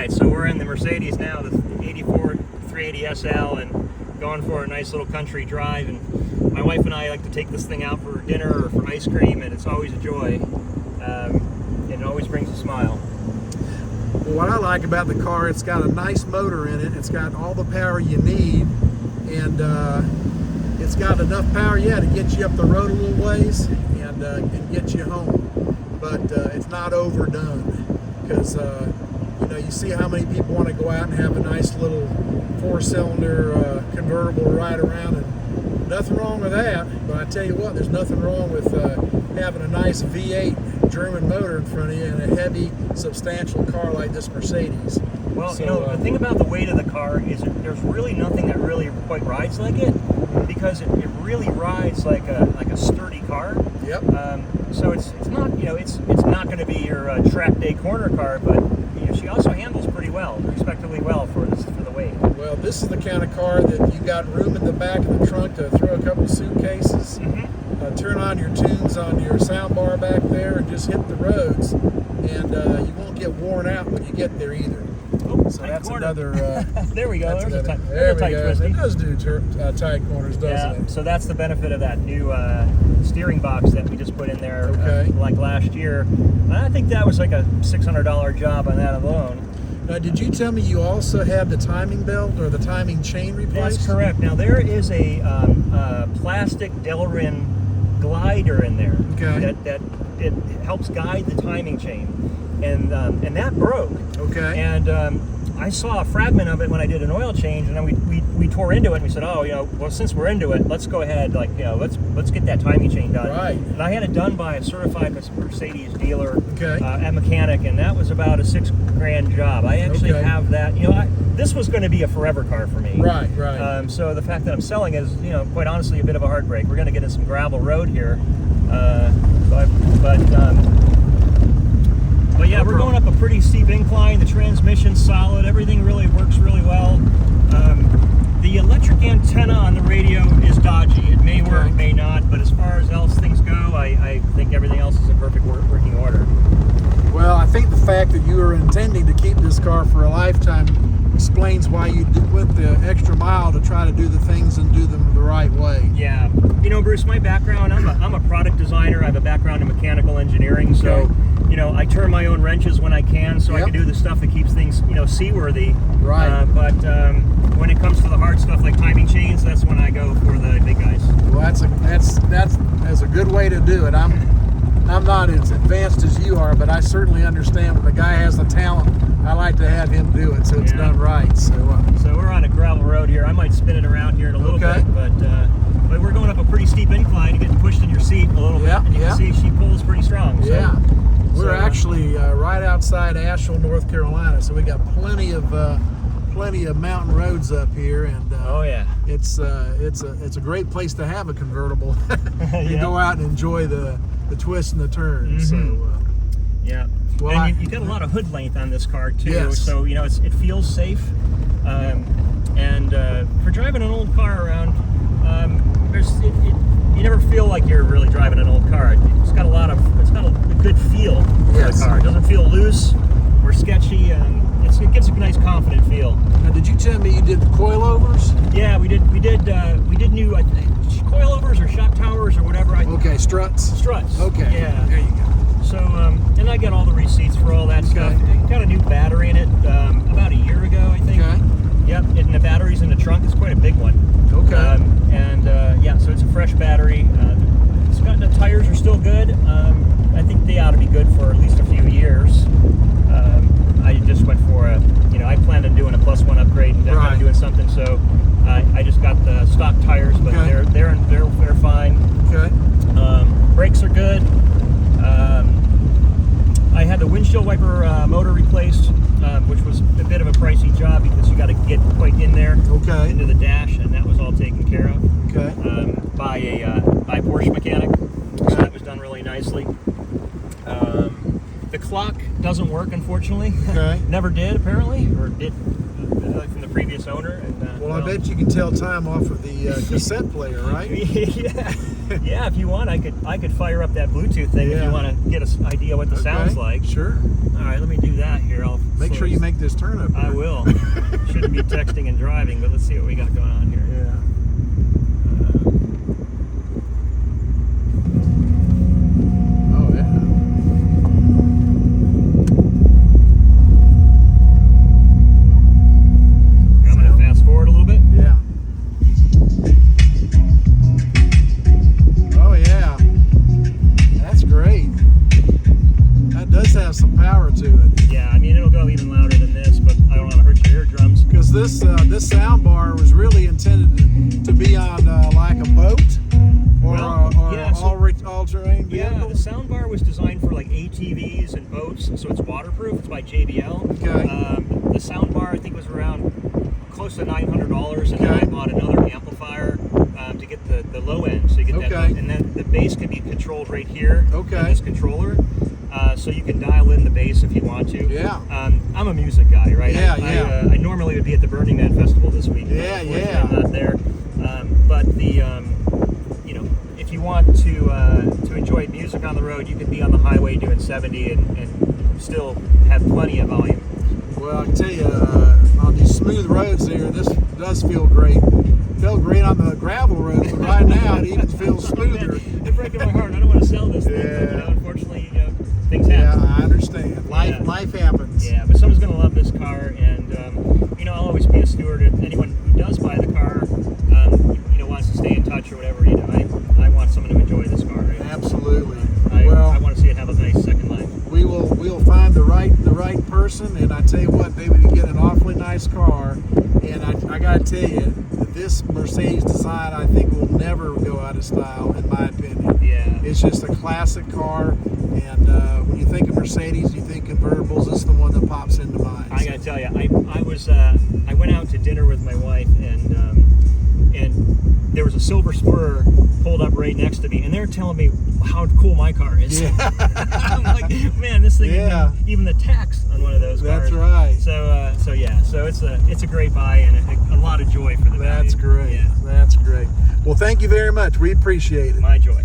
right, so we're in the Mercedes now, the 84 380 SL, and going for a nice little country drive. And my wife and I like to take this thing out for dinner or for ice cream, and it's always a joy. It always brings a smile. Well, what I like about the car, it's got a nice motor in it. It's got all the power you need, and it's got enough power, to get you up the road a little ways and get you home. But it's not overdone, because you see how many people want to go out and have a nice little four-cylinder convertible to ride around, and nothing wrong with that. But I tell you what, there's nothing wrong with having a nice V8 German motor in front of you and a heavy, substantial car like this Mercedes. Well, the thing about the weight of the car is there's really nothing that really quite rides like it, because it really rides like a sturdy car. Yep. So it's not it's not going to be your track day corner car, but she also handles pretty well, respectively well for the weight. Well, this is the kind of car that you got room in the back of the trunk to throw a couple suitcases. Turn on your tunes on your sound bar back there and just hit the roads, and you won't get worn out when you get there either. So that's another. There we go. There's there a tight twist. It does do tight corners, doesn't it? So that's the benefit of that new steering box that we just put in there, like last year. I think that was like a $600 job on that alone. Did you tell me you also had the timing belt or the timing chain replaced? That's correct. Now there is a plastic Delrin glider in there that it helps guide the timing chain, and that broke. Okay. And I saw a fragment of it when I did an oil change, and then we tore into it, and we said, well, since we're into it, let's go ahead, let's get that timing chain done. Right. And I had it done by a certified Mercedes dealer, Okay. a mechanic, and that was about a $6,000 job. I actually have that. This was going to be a forever car for me. Right. So the fact that I'm selling is, quite honestly, a bit of a heartbreak. We're going to get in some gravel road here, but yeah, we're going up a pretty steep incline. The transmission's solid. Everything really works really well. The electric antenna on the radio is dodgy. It may work, may not, but as far as else things go, I think everything else is in perfect working order. Well, I think the fact that you were intending to keep this car for a lifetime explains why you went the extra mile to try to do the things and do them the right way. Yeah. Bruce, my background, I'm a product designer. I have a background in mechanical engineering, so I turn my own wrenches when I can, so I can do the stuff that keeps things, seaworthy. Right. But when it comes to the hard stuff like timing chains, that's when I go for the big guys. Well, that's a good way to do it. I'm not as advanced as you are, but I certainly understand when the guy has the talent. I like to have him do it, so it's done right. So we're on a gravel road here. I might spin it around here in a little bit, but we're going up a pretty steep incline. You're getting pushed in your seat a little bit, and you can see she pulls pretty strong. So, we're actually right outside Asheville, North Carolina, so we got plenty of mountain roads up here, and it's a great place to have a convertible. You go out and enjoy the twists and the turns. Well, and you got a lot of hood length on this car too, Yes. so it feels safe. And for driving an old car around, you never feel like you're really driving an old car. It's got a good feel for the car. It doesn't feel loose or sketchy, and it gives a nice confident feel. Now, did you tell me you did coilovers? Yeah, we did new coilovers or shock towers or whatever. Struts. Okay. Yeah. There you go. So, and I got all the receipts for all that stuff. Got a new battery in it about a year ago, I think. Okay. Yep, and the battery's in the trunk. It's quite a big one. Okay. So it's a fresh battery. The tires are still good. I think they ought to be good for at least a few years. I just went for I planned on doing a +1 upgrade and kind of doing something. So I just got the stock tires, but they're fine. Okay. Brakes are good. I had the windshield wiper motor replaced, which was a bit of a pricey job because you got to get quite in there into the dash, and that was all taken care of by a Porsche mechanic. So that was done really nicely. The clock doesn't work, unfortunately. Okay. Never did, apparently, or did. from the previous owner. And well, I bet you can tell time off of the cassette player, right? Yeah, yeah. If you want, I could fire up that Bluetooth thing if you want to get an idea what the sound's like. Sure. All right, let me do that here. I'll make sure you make this turn up. I will. Shouldn't be texting and driving, but let's see what we got going on here. Yeah. Oh yeah. I'm gonna fast forward a little bit. Yeah. Oh yeah. That's great. That does have some power to it. Yeah, I mean it'll go even louder than this, but I don't want to hurt your eardrums. Because this sound bar was really intended to be on like a boat or all-terrain vehicle. Yeah, the sound bar was designed for like ATVs and boats, so it's waterproof. It's by JBL. Okay. The sound bar I think was around close to $900, and then I bought another amplifier to get the low end, so you get that. And then the bass can be controlled right here in this controller. So you can dial in the bass if you want to. Yeah. I'm a music guy, right? Yeah, I normally would be at the Burning Man Festival this week. Yeah, I'm not there. But the if you want to enjoy music on the road, you can be on the highway doing 70 and still have plenty of volume. Well, I can tell you, on these smooth roads there, this does feel great. It felt great on the gravel roads, but right now it even feels smoother. It's breaking my heart. I don't want to sell this thing, but, unfortunately, things happen. Yeah, I understand. Life happens. Yeah, but someone's going to love this car, and I'll always be a steward. If anyone who does buy the car, wants to stay in touch or whatever, I want someone to enjoy this car. Right? Absolutely. I want to see it have a nice second life. We'll find the right person, and I tell you what, maybe we can get an awfully nice car. And I got to tell you, this Mercedes design I think will never go out of style, in my opinion. Yeah. It's just a classic car, and when you think of Mercedes, you think convertibles. This is the one that pops into mind. I got to tell you, I went out to dinner with my wife, and there was a silver Spur pulled up right next to me, and they're telling me how cool my car is. Yeah. I'm like, man, this thing is even the tax on one of those cars. That's right. So it's a great buy and a lot of joy for the value. That's great. Yeah. That's great. Well, thank you very much. We appreciate it. My joy.